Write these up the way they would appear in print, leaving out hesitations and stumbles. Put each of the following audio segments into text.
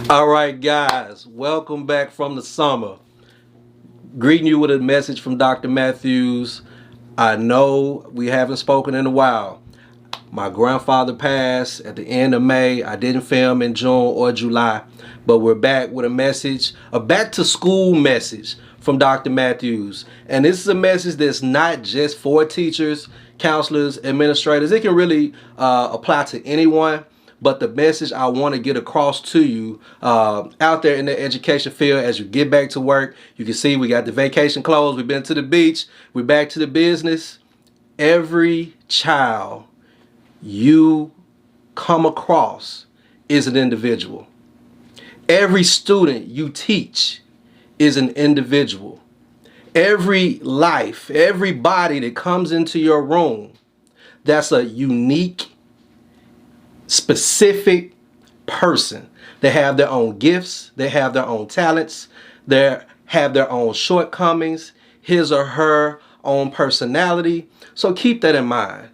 All right, guys, welcome back from the summer. Greeting you with a message from Dr. Matthews. I know we haven't spoken in a while. My grandfather passed at the end of May. I didn't film in June or July, but we're back with a message, a back to school message from Dr. Matthews. And this is a message that's not just for teachers, counselors, administrators. It can really apply to anyone. But the message I want to get across to you out there in the education field as you get back to work, you can see we got the vacation clothes. We've been to the beach. We're back to the business. Every child you come across is an individual. Every student you teach is an individual. Every life, every body that comes into your room, that's a unique, specific person. They have their own gifts, they have their own talents, they have their own shortcomings, his or her own personality. So keep that in mind.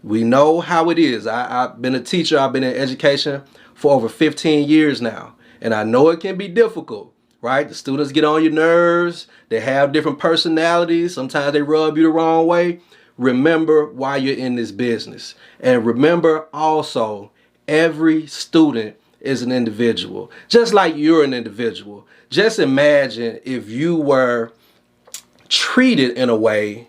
We know how it is. I've been a teacher, I've been in education for over 15 years now, and I know it can be difficult, right? The students get on your nerves, they have different personalities, sometimes they rub you the wrong way. Remember why you're in this business. And remember also, every student is an individual, just like you're an individual. Just imagine if you were treated in a way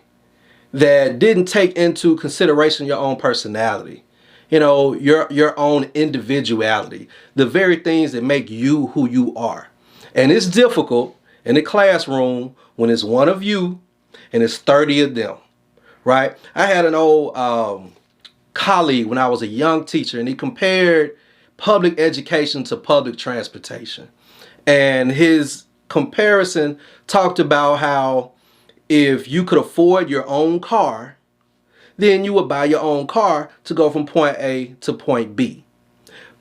that didn't take into consideration your own personality, your own individuality, the very things that make you who you are. And it's difficult in the classroom when it's one of you and it's 30 of them, right? I had an old colleague when I was a young teacher, and he compared public education to public transportation. And his comparison talked about how if you could afford your own car, then you would buy your own car to go from point A to point B.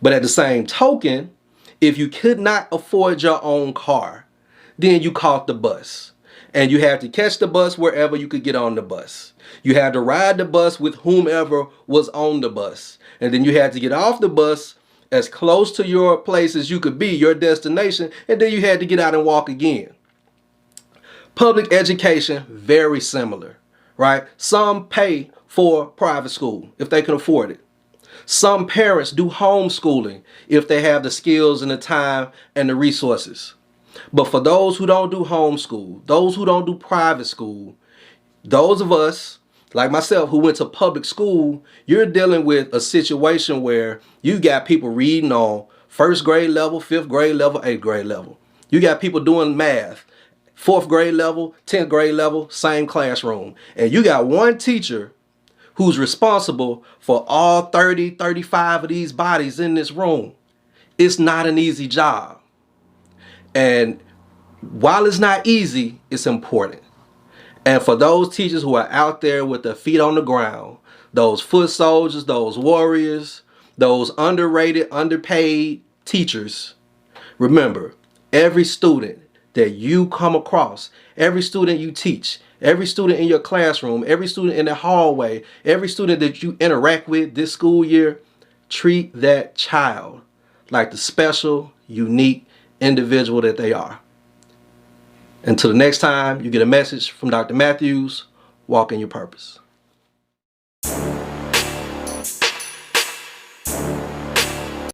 But at the same token, if you could not afford your own car, then you caught the bus. And you had to catch the bus wherever you could get on the bus. You had to ride the bus with whomever was on the bus. And then you had to get off the bus as close to your place as you could be, your destination, and then you had to get out and walk again. Public education, very similar, right? Some pay for private school if they can afford it. Some parents do homeschooling if they have the skills and the time and the resources. But for those who don't do homeschool, those who don't do private school, those of us, like myself, who went to public school, you're dealing with a situation where you got people reading on first grade level, fifth grade level, eighth grade level. You got people doing math, fourth grade level, 10th grade level, same classroom. And you got one teacher who's responsible for all 30, 35 of these bodies in this room. It's not an easy job. And while it's not easy, it's important. And for those teachers who are out there with their feet on the ground, those foot soldiers, those warriors, those underrated, underpaid teachers, remember, every student that you come across, every student you teach, every student in your classroom, every student in the hallway, every student that you interact with this school year, treat that child like the special, unique individual that they are. Until the next time you get a message from Dr. Matthews, walk in your purpose.